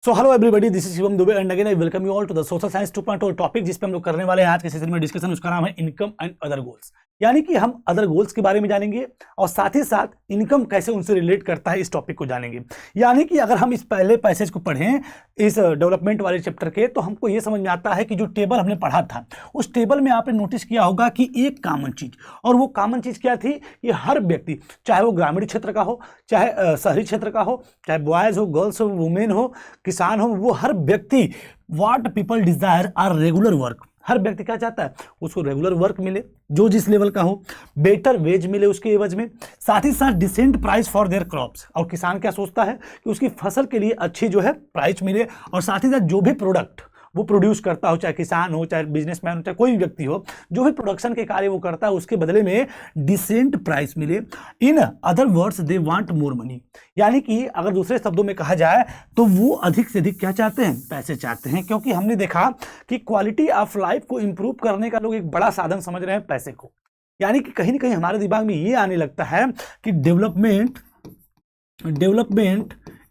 So hello everybody, this is Shivam Dube and again I welcome you all to the social science 2.0 topic जिस पे हम लोग करने वाले हैं आज के सेशन में डिस्कशन। उसका नाम है इनकम एंड अदर गोल्स, यानी कि हम अदर गोल्स के बारे में जानेंगे और साथ ही साथ इनकम कैसे उनसे रिलेट करता है इस टॉपिक को जानेंगे। यानी कि अगर हम इस पहले पैसेज को पढ़ें इस डेवलपमेंट वाले चैप्टर के, तो हमको ये समझ में आता है कि जो टेबल हमने पढ़ा था उस टेबल में आपने नोटिस किया होगा कि एक कॉमन चीज, और वो कॉमन चीज क्या थी? ये हर व्यक्ति, चाहे वो ग्रामीण क्षेत्र का हो, चाहे शहरी क्षेत्र का हो, चाहे बॉयज हो, गर्ल्स हो, वुमेन हो, किसान हो, वो हर व्यक्ति what people desire are regular work. हर व्यक्ति क्या चाहता है? उसको रेगुलर वर्क मिले जो जिस लेवल का हो, बेटर वेज मिले उसके एवज में, साथ ही साथ decent price for their crops. और किसान क्या सोचता है कि उसकी फसल के लिए अच्छी जो है प्राइस मिले, और साथ ही साथ जो भी प्रोडक्ट वो प्रोड्यूस करता हो, चाहे किसान हो, चाहे बिजनेसमैन हो, चाहे कोई भी व्यक्ति हो, जो भी प्रोडक्शन के कार्य वो करता है उसके बदले में डिसेंट प्राइस मिले। In other words they want more money, यानी कि अगर दूसरे शब्दों में कहा जाए तो वो अधिक से अधिक क्या चाहते हैं? पैसे चाहते हैं। क्योंकि हमने देखा कि क्वालिटी ऑफ लाइफ को इंप्रूव करने का लोग एक बड़ा साधन समझ रहे हैं पैसे को। यानी कि कहीं ना कहीं हमारे दिमाग में ये आने लगता है कि development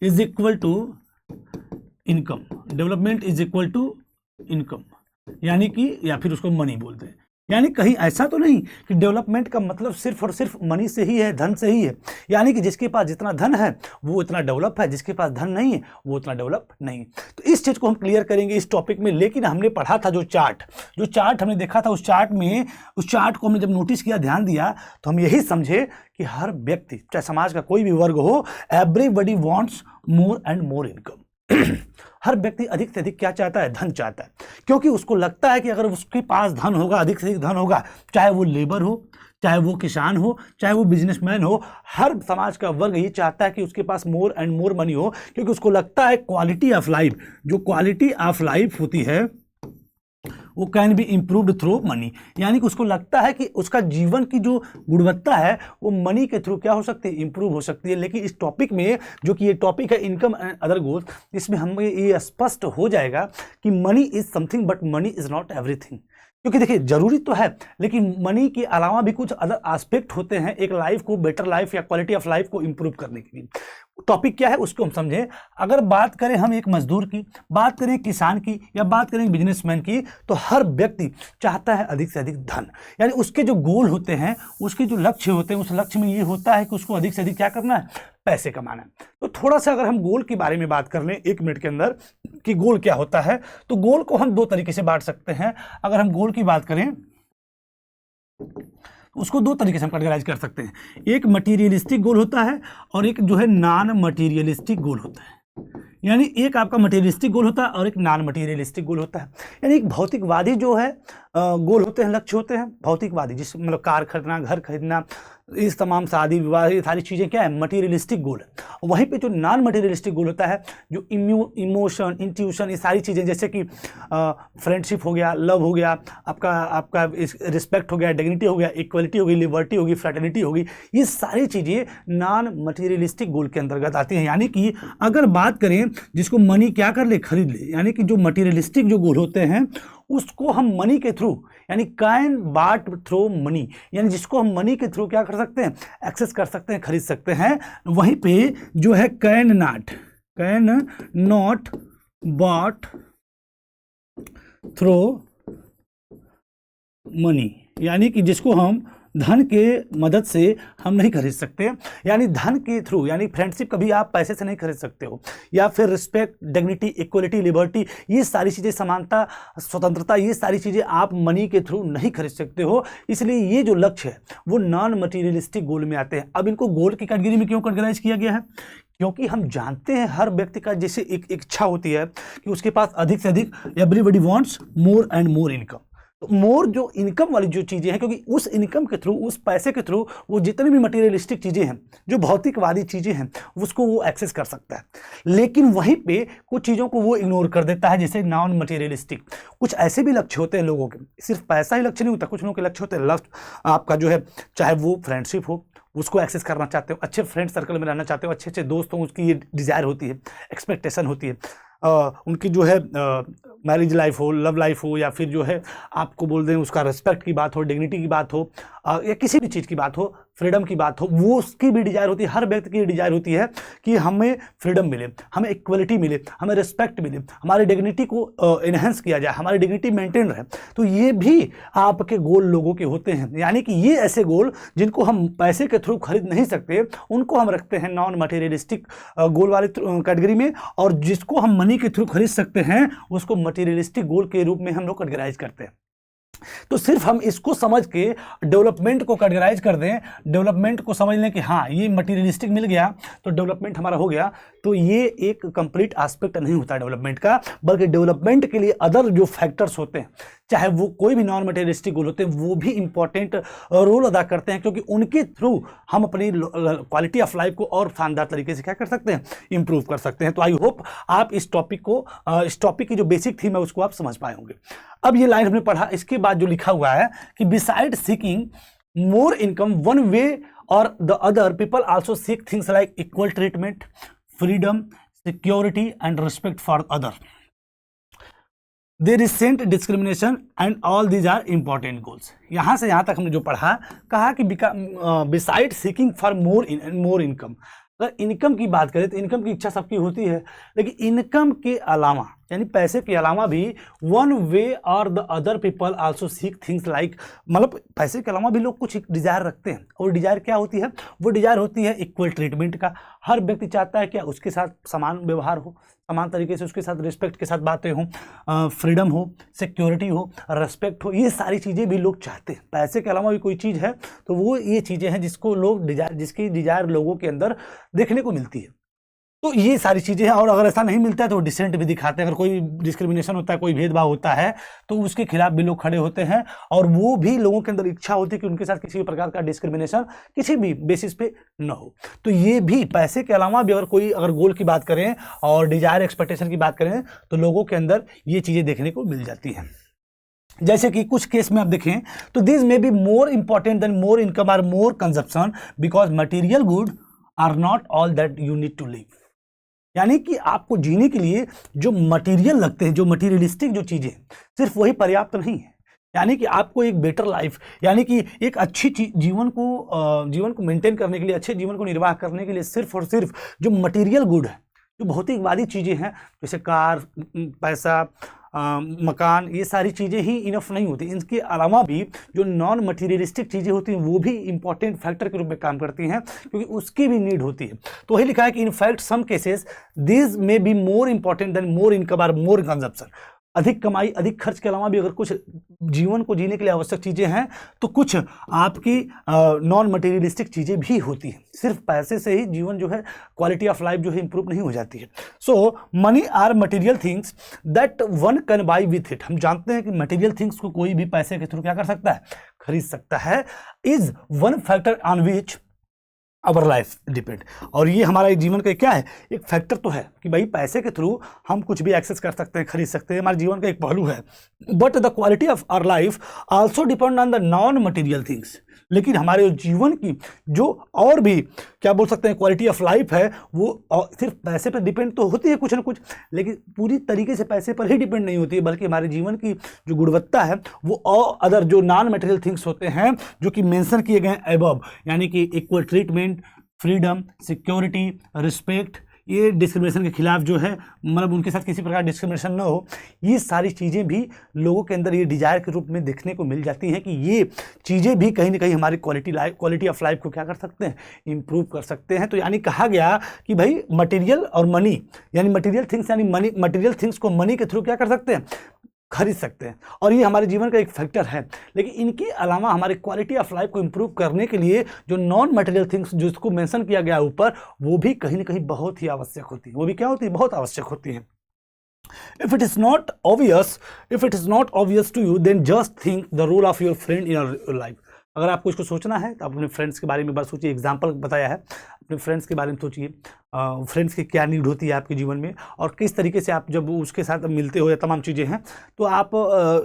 is equal to income, development is equal to income, यानी कि या फिर उसको मनी बोलते हैं। यानी कहीं ऐसा तो नहीं कि डेवलपमेंट का मतलब सिर्फ और सिर्फ मनी से ही है, धन से ही है। यानी कि जिसके पास जितना धन है वो इतना डेवलप है, जिसके पास धन नहीं है वो उतना डेवलप नहीं है। तो इस चीज को हम क्लियर करेंगे इस टॉपिक में। लेकिन हमने पढ़ा था जो चार्ट हमने देखा था, उस चार्ट को हमने जब नोटिस किया, ध्यान दिया, तो हम यही समझे कि हर व्यक्ति, चाहे समाज का कोई भी वर्ग हो, everybody wants more and more income. हर व्यक्ति अधिक से अधिक क्या चाहता है? धन चाहता है। क्योंकि उसको लगता है कि अगर उसके पास धन होगा, अधिक से अधिक धन होगा, चाहे वो लेबर हो, चाहे वो किसान हो, चाहे वो बिजनेसमैन हो, हर समाज का वर्ग ये चाहता है कि उसके पास मोर एंड मोर मनी हो। क्योंकि उसको लगता है क्वालिटी ऑफ लाइफ, जो क्वालिटी ऑफ लाइफ होती है वो can be improved through money. यानी कि उसको लगता है कि उसका जीवन की जो गुणवत्ता है वो मनी के थ्रू क्या हो सकती है? इंप्रूव हो सकती है। लेकिन इस टॉपिक में, जो कि ये टॉपिक है इनकम एंड अदर गोल्स, इसमें हमें ये स्पष्ट हो जाएगा कि money is something but money is not everything. क्योंकि देखिए जरूरी तो है, लेकिन मनी के अलावा भी कुछ अदर एस्पेक्ट होते हैं एक लाइफ को, बेटर लाइफ या क्वालिटी ऑफ लाइफ को इंप्रूव करने के लिए। टॉपिक क्या है उसको हम समझें। अगर बात करें हम एक मजदूर की, बात करें किसान की, या बात करें बिजनेसमैन की, तो हर व्यक्ति चाहता है अधिक से अधिक धन। यानी उसके जो गोल होते हैं, उसके जो लक्ष्य होते हैं, उस लक्ष्य में ये होता है कि उसको अधिक से अधिक क्या करना है? पैसे कमाना है। तो थोड़ा सा अगर हम गोल के बारे में बात कर लें 1 मिनट के अंदर कि गोल क्या होता है, तो गोल को हम 2 तरीके से बांट सकते हैं। अगर हम गोल की बात करें उसको 2 तरीके से हम कैटेगराइज कर सकते हैं। एक मटीरियलिस्टिक गोल होता है और एक जो है नॉन मटीरियलिस्टिक गोल होता है। यानी एक आपका मटीरियलिस्टिक गोल होता है और एक नॉन मटीरियलिस्टिक गोल होता है। यानी एक भौतिकवादी जो है गोल होते हैं, लक्ष्य होते हैं भौतिकवादी, जिस मतलब कार खरीदना, घर खरीदना, इस तमाम शादी विवाह, ये सारी चीज़ें क्या है? मटीरियलिस्टिक गोल है। वहीं पे जो नॉन मटीरियलिस्टिक गोल होता है, जो इमोशन, इंट्यूशन, ये सारी चीज़ें, जैसे कि फ्रेंडशिप हो गया, लव हो गया, आपका रिस्पेक्ट हो गया, डिग्निटी हो गया, इक्वलिटी हो गई, लिबर्टी होगी, फ्रेटर्निटी होगी, ये सारी चीज़ें नॉन मटीरियलिस्टिक गोल के अंतर्गत आती हैं। यानी कि अगर बात करें जिसको मनी क्या कर ले? खरीद ले। यानी कि जो मटीरियलिस्टिक जो गोल होते हैं उसको हम मनी के थ्रू, यानी कैन बाट थ्रू मनी, यानी जिसको हम मनी के थ्रू क्या कर सकते हैं? एक्सेस कर सकते हैं, खरीद सकते हैं। वहीं पे जो है कैन नॉट बाट थ्रू मनी, यानी कि जिसको हम धन के मदद से हम नहीं खरीद सकते। यानी धन के थ्रू, यानी फ्रेंडशिप कभी आप पैसे से नहीं खरीद सकते हो, या फिर रिस्पेक्ट, डिग्निटी, इक्वलिटी, लिबर्टी, ये सारी चीज़ें, समानता, स्वतंत्रता, ये सारी चीज़ें आप मनी के थ्रू नहीं खरीद सकते हो। इसलिए ये जो लक्ष्य है वो नॉन मटीरियलिस्टिक गोल में आते हैं। अब इनको गोल की कैटेगरी में क्यों कैटेगराइज किया गया है? क्योंकि हम जानते हैं हर व्यक्ति का जैसे एक इच्छा होती है कि उसके पास अधिक से अधिक, everybody wants more and more income. तो मोर जो इनकम वाली जो चीज़ें हैं, क्योंकि उस इनकम के थ्रू, उस पैसे के थ्रू वो जितनी भी मटीरियलिस्टिक चीज़ें हैं, जो भौतिकवादी चीज़ें हैं, उसको वो एक्सेस कर सकता है। लेकिन वहीं पे कुछ चीज़ों को वो इग्नोर कर देता है, जैसे नॉन मटीरियलिस्टिक। कुछ ऐसे भी लक्ष्य होते हैं लोगों के, सिर्फ पैसा ही लक्ष्य नहीं होता, कुछ लोगों के लक्ष्य होते हैं। लक्ष्य आपका जो है, चाहे वो फ्रेंडशिप हो, उसको एक्सेस करना चाहते हो, अच्छे फ्रेंड सर्कल में रहना चाहते हो, अच्छे अच्छे दोस्त हो, उसकी ये डिज़ायर होती है, एक्सपेक्टेशन होती है। उनकी जो है मैरिज लाइफ हो, लव लाइफ हो, या फिर जो है आपको बोल दें उसका रिस्पेक्ट की बात हो, डिग्निटी की बात हो, या किसी भी चीज़ की बात हो, फ्रीडम की बात हो, वो उसकी भी डिजायर होती है, हर व्यक्ति की डिजायर होती है कि हमें फ्रीडम मिले, हमें इक्वलिटी मिले, हमें रिस्पेक्ट मिले, हमारी डिग्निटी को इन्हेंस किया जाए, हमारी डिग्निटी मेंटेन रहे। तो ये भी आपके गोल लोगों के होते हैं, यानी कि ये ऐसे गोल जिनको हम पैसे के थ्रू खरीद नहीं सकते, उनको हम रखते हैं नॉन मटेरियलिस्टिक गोल वाले कैटेगरी में, और जिसको हम मनी के थ्रू खरीद सकते हैं उसको मटेरियलिस्टिक गोल के रूप में हम लोग कैटेगराइज करते हैं। तो सिर्फ हम इसको समझ के डेवलपमेंट को कैटेगराइज कर दें, डेवलपमेंट को समझ लें कि हाँ ये मटेरियलिस्टिक मिल गया तो डेवलपमेंट हमारा हो गया, तो ये एक कंप्लीट एस्पेक्ट नहीं होता डेवलपमेंट का, बल्कि डेवलपमेंट के लिए अदर जो फैक्टर्स होते हैं, चाहे वो कोई भी नॉन मटेरियलिस्टिक गोल होते हैं, वो भी इंपॉर्टेंट रोल अदा करते हैं, क्योंकि उनके थ्रू हम अपनी क्वालिटी ऑफ लाइफ को और शानदार तरीके से क्या कर सकते हैं, इंप्रूव कर सकते हैं। तो आई होप आप इस टॉपिक की जो बेसिक थीम है उसको आप समझ पाए होंगे। अब ये लाइन हमने पढ़ा, इसके बाद जो लिखा हुआ है कि beside seeking more income one way or the other people also seek things like equal treatment, freedom, security and respect for other. There is sent discrimination and all these are important goals. यहां से यहां तक हमने जो पढ़ा, कहा कि beside seeking for more income. अगर इनकम की बात करें तो इनकम की इच्छा सबकी होती है, लेकिन इनकम के अलावा यानी पैसे के अलावा भी one way or the other people also seek things like, मतलब पैसे के अलावा भी लोग कुछ डिजायर रखते हैं, और डिजायर क्या होती है, वो डिजायर होती है इक्वल ट्रीटमेंट का। हर व्यक्ति चाहता है कि उसके साथ समान व्यवहार हो, समान तरीके से उसके साथ रिस्पेक्ट के साथ बातें हों, फ्रीडम हो, सिक्योरिटी हो, रेस्पेक्ट हो, ये सारी चीज़ें भी लोग चाहते हैं। पैसे के अलावा भी कोई चीज़ है तो वो ये चीज़ें हैं जिसको लोग जिसकी डिजायर लोगों के अंदर देखने को मिलती है। तो ये सारी चीज़ें हैं, और अगर ऐसा नहीं मिलता है तो डिसेंट भी दिखाते हैं। अगर कोई डिस्क्रिमिनेशन होता है, कोई भेदभाव होता है, तो उसके खिलाफ भी लोग खड़े होते हैं, और वो भी लोगों के अंदर इच्छा होती है कि उनके साथ किसी भी प्रकार का डिस्क्रिमिनेशन किसी भी बेसिस पे न हो। तो ये भी पैसे के अलावा भी अगर गोल की बात करें और डिजायर एक्सपेक्टेशन की बात करें तो लोगों के अंदर ये चीज़ें देखने को मिल जाती हैं। जैसे कि कुछ केस में आप देखें तो this may be more important than more income और more consumption because material goods are not all that you need to live. यानी कि आपको जीने के लिए जो मटेरियल लगते हैं, जो मटेरियलिस्टिक जो चीज़ें, सिर्फ वही पर्याप्त नहीं है। यानी कि आपको एक बेटर लाइफ, यानी कि एक अच्छी जीवन को मेंटेन करने के लिए, अच्छे जीवन को निर्वाह करने के लिए सिर्फ और सिर्फ जो मटेरियल गुड है, जो भौतिकवादी चीज़ें हैं, जैसे कार, पैसा, मकान, ये सारी चीज़ें ही इनफ नहीं होती। इनके अलावा भी जो नॉन मटीरियलिस्टिक चीज़ें होती हैं वो भी इंपॉर्टेंट फैक्टर के रूप में काम करती हैं, क्योंकि उसकी भी नीड होती है। तो वही लिखा है कि in fact some cases this may be more important than more income और मोर कंजप्शन। अधिक कमाई, अधिक खर्च के अलावा भी अगर कुछ जीवन को जीने के लिए आवश्यक चीज़ें हैं तो कुछ आपकी नॉन मटेरियलिस्टिक चीज़ें भी होती हैं। सिर्फ पैसे से ही जीवन जो है, क्वालिटी ऑफ लाइफ जो है इंप्रूव नहीं हो जाती है। So money or material things that one can buy with it. हम जानते हैं कि मटेरियल थिंग्स को कोई भी पैसे के थ्रू क्या कर सकता है, खरीद सकता है। Is one factor on which our life depend. और ये हमारा जीवन का क्या है, एक फैक्टर तो है कि भाई पैसे के थ्रू हम कुछ भी एक्सेस कर सकते हैं, खरीद सकते हैं, हमारे जीवन का एक पहलू है। But the quality of our life also depend on the non material things. लेकिन हमारे जीवन की जो और भी क्या बोल सकते हैं क्वालिटी ऑफ लाइफ है, वो सिर्फ पैसे पर डिपेंड तो होती है कुछ ना कुछ, लेकिन पूरी तरीके से पैसे पर ही डिपेंड नहीं होती है, बल्कि हमारे जीवन की जो गुणवत्ता है वो और अदर जो नॉन मटेरियल थिंग्स होते हैं जो कि मेंशन किए गए हैं अबव, यानी कि equal treatment, freedom, security, respect, ये डिस्क्रिमिनेशन के खिलाफ जो है, मतलब उनके साथ किसी प्रकार डिस्क्रिमिनेशन न हो, ये सारी चीज़ें भी लोगों के अंदर ये डिजायर के रूप में देखने को मिल जाती हैं कि ये चीज़ें भी कहीं ना कहीं हमारी क्वालिटी ऑफ लाइफ को क्या कर सकते हैं, इंप्रूव कर सकते हैं। तो यानी कहा गया कि भाई मटेरियल और मनी, यानी मटेरियल थिंग्स, यानी मटेरियल थिंग्स को मनी के थ्रू क्या कर सकते हैं, खरीद सकते हैं, और ये हमारे जीवन का एक फैक्टर है। लेकिन इनके अलावा हमारी क्वालिटी ऑफ लाइफ को इंप्रूव करने के लिए जो नॉन मटेरियल थिंग्स जिसको मेंशन किया गया ऊपर, वो भी कहीं ना कहीं बहुत ही आवश्यक होती है। वो भी क्या होती है, बहुत आवश्यक होती है। If it is not obvious to you, then just think the role of your friend in your life. अगर आपको इसको सोचना है तो आप अपने फ्रेंड्स के बारे में बस सोचिए। एग्जाम्पल बताया है, अपने फ्रेंड्स के बारे में सोचिए, फ्रेंड्स की क्या नीड होती है आपके जीवन में, और किस तरीके से आप जब उसके साथ मिलते हो, या तमाम चीज़ें हैं, तो आप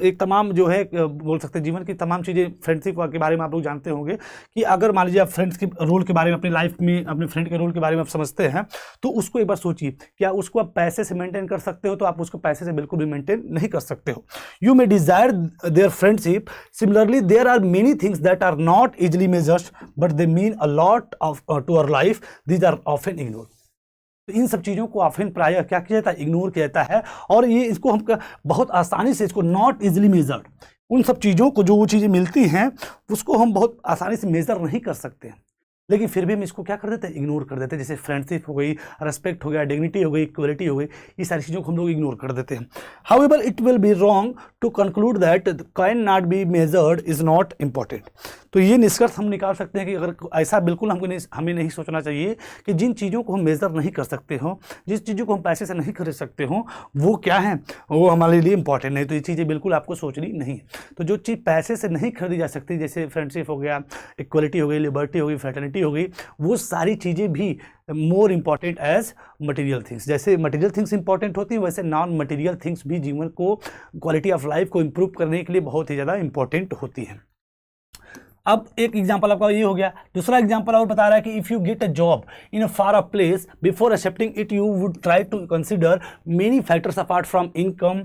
एक तमाम जो है बोल सकते हैं जीवन की तमाम चीज़ें फ्रेंडशिप के बारे में आप लोग जानते होंगे कि अगर मान लीजिए आप फ्रेंड्स के रोल के बारे में, अपनी लाइफ में अपने फ्रेंड के रोल के बारे में आप समझते हैं, तो उसको एक बार सोचिए, क्या उसको आप पैसे से मेंटेन कर सकते हो? तो आप उसको पैसे से बिल्कुल भी मेंटेन नहीं कर सकते हो। You may desire their friendship, similarly there are many things that are not easily measured but they mean a lot of to our life, these are often ignore. तो इन सब चीज़ों को ऑफन प्रायः क्या किया जाता है, इग्नोर किया जाता है। और ये इसको हम बहुत आसानी से इसको नॉट इजिली मेजर्ड, उन सब चीज़ों को जो वो चीज़ें मिलती हैं उसको हम बहुत आसानी से मेज़र नहीं कर सकते हैं, लेकिन फिर भी हम इसको क्या कर देते हैं, इग्नोर कर देते हैं। जैसे फ्रेंडशिप हो गई, रेस्पेक्ट हो गया, डिग्निटी हो गई, इक्वलिटी हो गई, ये सारी चीज़ों को हम लोग इग्नोर कर देते हैं। However it will be wrong to conclude that can not be measured is not important. तो ये निष्कर्ष हम निकाल सकते हैं कि अगर ऐसा बिल्कुल हमें नहीं सोचना चाहिए कि जिन चीज़ों को हम मेज़र नहीं कर सकते हो, जिस चीज़ों को हम पैसे से नहीं खरीद सकते हो, वो क्या है, वो हमारे लिए इंपॉर्टेंट नहीं। तो ये चीज़ें बिल्कुल आपको सोचनी नहीं। तो जो चीज़ पैसे से नहीं खरीदी जा सकती, जैसे फ्रेंडशिप हो गया, इक्वलिटी हो गई, लिबर्टी हो गई, फ्रेटर्निटी हो गई, वो सारी चीज़ें भी more important as material things. जैसे मटेरियल थिंग्स इंपॉर्टेंट होती हैं, वैसे नॉन मटेरियल थिंग्स भी जीवन को, क्वालिटी ऑफ लाइफ को इम्प्रूव करने के लिए बहुत ही ज़्यादा इंपॉर्टेंट होती हैं। अब एक एग्जांपल आपका ये हो गया। दूसरा एग्जांपल और बता रहा है कि if you get a job in a far off place, before accepting it you would try to consider many factors apart from income,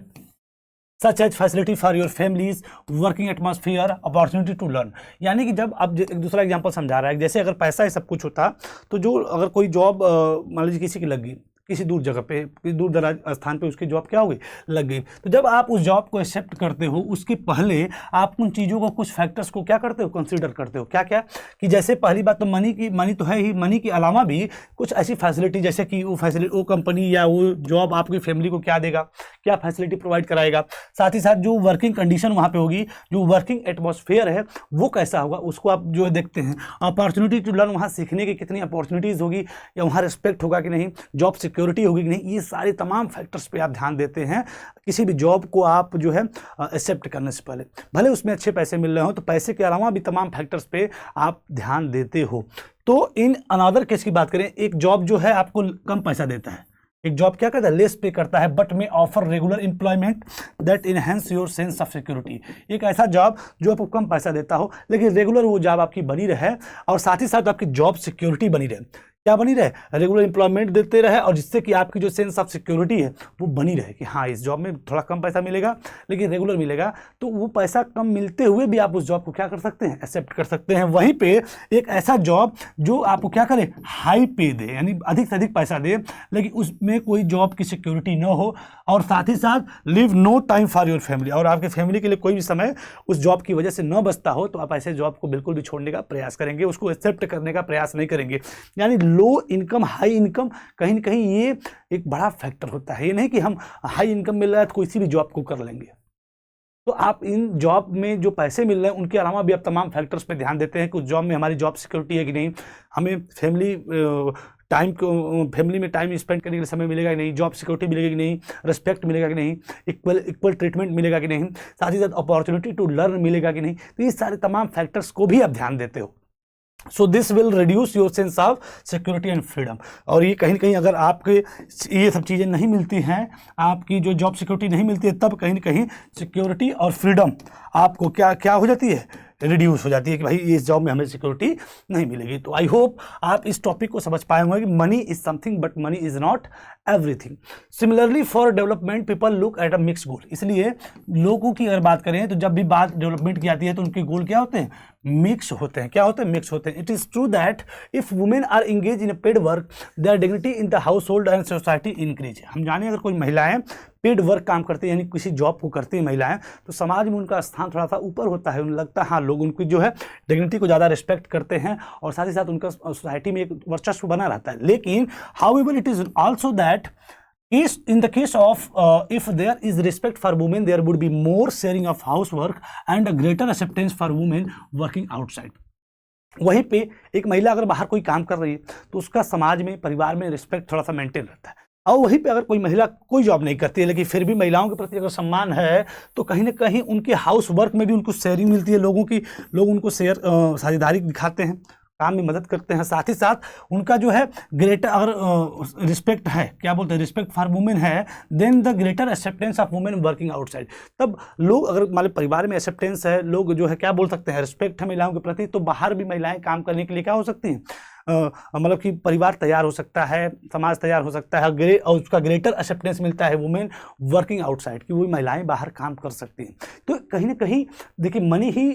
such as facility for your families, working atmosphere, opportunity to learn. यानी कि जब अब एक दूसरा example समझा रहा है, जैसे अगर पैसा ही सब कुछ होता तो जो अगर कोई जॉब मान लीजिए किसी की लग गई, किसी दूर जगह पे, किसी दूर दराज स्थान पे उसकी जॉब क्या हो गई, लग गई, तो जब आप उस जॉब को एक्सेप्ट करते हो उसके पहले आप उन चीज़ों को, कुछ फैक्टर्स को क्या करते हो, कंसीडर करते हो। क्या क्या कि जैसे पहली बात तो मनी तो है ही, मनी के अलावा भी कुछ ऐसी फैसिलिटी, जैसे कि वो कंपनी या वो जॉब आपकी फैमिली को क्या देगा, क्या फैसिलिटी प्रोवाइड कराएगा, साथ ही साथ जो वर्किंग कंडीशन वहाँ पे होगी, जो वर्किंग एटमॉस्फेयर है वो कैसा होगा, उसको आप जो है देखते हैं। अपॉर्चुनिटी टू लर्न, वहाँ सीखने की कितनी अपॉर्चुनिटीज़ होगी, या वहाँ रिस्पेक्ट होगा कि नहीं, जॉब सिक्योरिटी होगी कि नहीं, ये सारे तमाम फैक्टर्स पे आप ध्यान देते हैं किसी भी जॉब को आप जो है एक्सेप्ट करने से पहले। भले उसमें अच्छे पैसे मिल रहे हो, तो पैसे के अलावा भी तमाम फैक्टर्स पे आप ध्यान देते हो। तो इन अनदर केस की बात करें, एक जॉब जो है आपको कम पैसा देता है, एक जॉब क्या करता है, लेस पे करता है, बट में offer regular employment that enhance your sense of security. एक ऐसा जॉब जो आपको कम पैसा देता हो, लेकिन रेगुलर वो जॉब आपकी बनी रहे, और साथ ही साथ आपकी जॉब सिक्योरिटी बनी रहे। क्या बनी रहे, रेगुलर एम्प्लॉयमेंट देते रहे, और जिससे कि आपकी जो सेंस ऑफ सिक्योरिटी है वो बनी रहे कि हाँ इस जॉब में थोड़ा कम पैसा मिलेगा लेकिन रेगुलर मिलेगा। तो वो पैसा कम मिलते हुए भी आप उस जॉब को क्या कर सकते हैं, एक्सेप्ट कर सकते हैं। वहीं पे एक ऐसा जॉब जो आपको क्या करे, हाई पे दे, यानी अधिक से अधिक पैसा दे, लेकिन उसमें कोई जॉब की सिक्योरिटी न हो, और साथ ही साथ leave no time for your family, और आपके फैमिली के लिए कोई भी समय उस जॉब की वजह से न बचता हो, तो आप ऐसे जॉब को बिल्कुल भी छोड़ने का प्रयास करेंगे, उसको एक्सेप्ट करने का प्रयास नहीं करेंगे। यानी लो इनकम, हाई इनकम, कहीं ना कहीं ये एक बड़ा फैक्टर होता है। ये नहीं कि हम हाई इनकम मिल रहा है तो किसी भी जॉब को कर लेंगे। तो आप इन जॉब में जो पैसे मिल रहे हैं उनके अलावा भी आप तमाम फैक्टर्स पे ध्यान देते हैं कि उस जॉब में हमारी जॉब सिक्योरिटी है कि नहीं, हमें फैमिली में टाइम स्पेंड करने के लिए समय मिलेगा कि नहीं, जॉब सिक्योरिटी मिलेगी कि नहीं, रिस्पेक्ट मिलेगा कि नहीं, इक्वल ट्रीटमेंट मिलेगा कि नहीं, साथ ही साथ अपॉर्चुनिटी टू लर्न मिलेगा कि नहीं। तो ये सारे तमाम फैक्टर्स को भी आप ध्यान देते हो। So this will reduce your sense of security and freedom. और ये कहीं ना कहीं अगर आपके ये सब चीज़ें नहीं मिलती हैं, आपकी जो जॉब सिक्योरिटी नहीं मिलती है, तब कहीं ना कहीं सिक्योरिटी और फ्रीडम आपको क्या क्या हो जाती है, रिड्यूस हो जाती है कि भाई इस जॉब में हमें सिक्योरिटी नहीं मिलेगी। तो आई होप आप इस टॉपिक को समझ पाए होंगे कि money is something but money is not everything. Similarly for development people look at a mix goal. इसलिए लोगों की अगर बात करें तो जब भी बात डेवलपमेंट की आती है तो उनके गोल क्या होते हैं, मिक्स होते हैं। क्या होते हैं, मिक्स होते हैं। It is true that if women are engage in paid work their dignity in the household and society increase. हम जाने अगर कोई महिलाएं पेड वर्क काम करती है, यानी किसी जॉब को करती है महिलाएं, तो समाज में उनका स्थान थोड़ा सा ऊपर होता है। उन्हें लगता है हाँ लोग उनकी जो है डिग्निटी को ज़्यादा रिस्पेक्ट करते हैं, और साथ ही साथ उनका सोसाइटी में एक वर्चस्व बना रहता है। लेकिन however it is also that in the case of if there is respect for women, there would be more sharing of housework and a greater acceptance for women working outside. वहीं पे एक महिला अगर बाहर कोई काम कर रही है तो उसका समाज में, परिवार में रिस्पेक्ट थोड़ा सा मेंटेन रहता है। और वहीं पे अगर कोई महिला कोई जॉब नहीं करती है लेकिन फिर भी महिलाओं के प्रति अगर सम्मान है, तो कहीं ना कहीं उनके हाउस वर्क में भी उनको शेयरिंग मिलती है, लोग उनको साझेदारी दिखाते हैं, काम में मदद करते हैं। साथ ही साथ उनका जो है ग्रेटर अगर रिस्पेक्ट है, क्या बोलते हैं, रिस्पेक्ट फॉर वुमेन है, then the greater acceptance of women working outside. तब लोग अगर मान लो परिवार में एक्सेप्टेंस है, लोग जो है क्या बोल सकते हैं, रिस्पेक्ट है महिलाओं के प्रति, तो बाहर भी महिलाएं काम करने के लिए क्या हो सकती हैं, मतलब कि परिवार तैयार हो सकता है, समाज तैयार हो सकता है, और उसका ग्रेटर एक्सेप्टेंस मिलता है वुमेन वर्किंग आउटसाइड, कि वो महिलाएं बाहर काम कर सकती हैं। तो कहीं ना कहीं देखिए मनी ही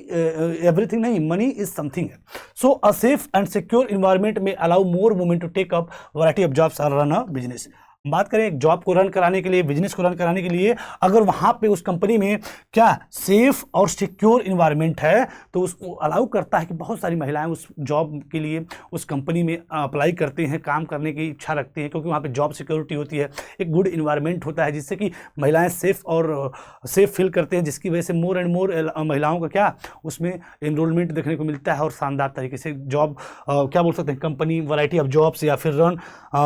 एवरीथिंग नहीं, मनी इज समथिंग है। So a safe and secure environment में allow more women to take up variety of jobs or run a business. बात करें एक जॉब को रन कराने के लिए, बिजनेस को रन कराने के लिए, अगर वहां पे उस कंपनी में क्या सेफ और सिक्योर इन्वायरमेंट है तो उसको अलाउ करता है कि बहुत सारी महिलाएं उस जॉब के लिए उस कंपनी में अप्लाई करती हैं, काम करने की इच्छा रखती हैं, क्योंकि वहाँ पे जॉब सिक्योरिटी होती है, एक गुड इन्वायरमेंट होता है जिससे कि महिलाएं सेफ फील करते हैं, जिसकी वजह से मोर एंड मोर महिलाओं का क्या उसमें एनरोलमेंट देखने को मिलता है और शानदार तरीके से जॉब क्या बोल सकते हैं कंपनी वैरायटी ऑफ जॉब्स या फिर रन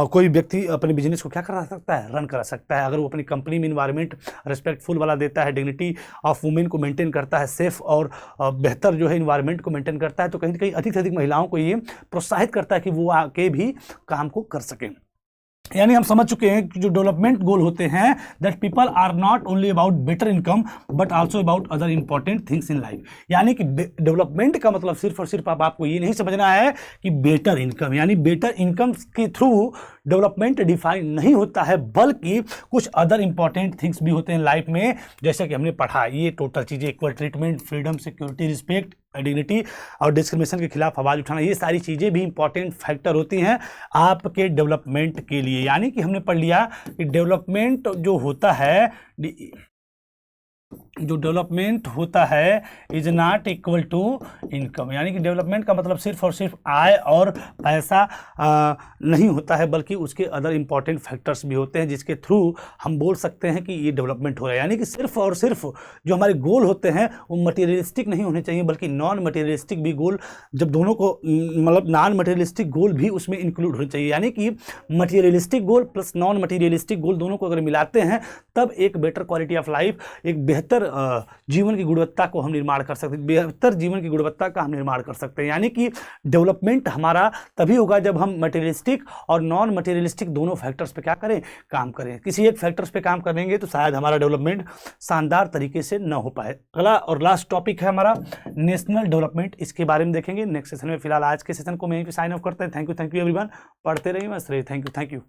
कोई व्यक्ति अपने बिजनेस को क्या करा सकता है, रन करा सकता है। अगर वो अपनी कंपनी में इन्वायरमेंट रिस्पेक्टफुल वाला देता है, डिग्निटी ऑफ वुमेन को मेंटेन करता है, सेफ और बेहतर जो है इन्वायरमेंट को मेंटेन करता है, तो कहीं ना कहीं अधिक से अधिक महिलाओं को ये प्रोत्साहित करता है कि वो आके भी काम को कर सकें। यानी हम समझ चुके हैं कि जो डेवलपमेंट गोल होते हैं that people are not only about better income but also about other important things in life. यानी कि डेवलपमेंट का मतलब सिर्फ और सिर्फ अब आपको ये नहीं समझना है कि बेटर इनकम, यानी बेटर इनकम के थ्रू डेवलपमेंट डिफाइन नहीं होता है, बल्कि कुछ अदर इंपॉर्टेंट थिंग्स भी होते हैं लाइफ में, जैसे कि हमने पढ़ा ये टोटल चीज़ें, equal treatment, freedom, security, respect, dignity और डिस्क्रिमिनेशन के खिलाफ आवाज़ उठाना, ये सारी चीज़ें भी इंपॉर्टेंट फैक्टर होती हैं आपके डेवलपमेंट के लिए। यानी कि हमने पढ़ लिया कि डेवलपमेंट जो होता है, जो डेवलपमेंट होता है is not equal to income. यानी कि डेवलपमेंट का मतलब सिर्फ और सिर्फ आय और पैसा नहीं होता है, बल्कि उसके अदर इंपॉर्टेंट फैक्टर्स भी होते हैं जिसके थ्रू हम बोल सकते हैं कि ये डेवलपमेंट हो रहा है। यानी कि सिर्फ और सिर्फ जो हमारे गोल होते हैं वो मटेरियलिस्टिक नहीं होने चाहिए, बल्कि नॉन मटेरियलिस्टिक भी गोल, जब दोनों को मतलब नॉन मटेरियलिस्टिक गोल भी उसमें इंक्लूड होने चाहिए। यानी कि materialistic goal plus non materialistic goal दोनों को अगर मिलाते हैं तब एक बेटर क्वालिटी ऑफ लाइफ, एक बेहतर जीवन की गुणवत्ता को हम निर्माण कर सकते हैं, बेहतर जीवन की गुणवत्ता का हम निर्माण कर सकते हैं। यानी कि डेवलपमेंट हमारा तभी होगा जब हम मटेरियलिस्टिक और नॉन मटेरियलिस्टिक दोनों फैक्टर्स पे क्या करें, काम करें। किसी एक फैक्टर्स पे काम करेंगे तो शायद हमारा डेवलपमेंट शानदार तरीके से न हो पाए। अगला और लास्ट टॉपिक है हमारा नेशनल डेवलपमेंट, इसके बारे में देखेंगे नेक्स्ट सेशन में। फिलहाल आज के सेशन को मैं यहीं पे साइन ऑफ करते हैं। थैंक यू एवरीवन, पढ़ते रहिए, मस्त रहिए। Thank you.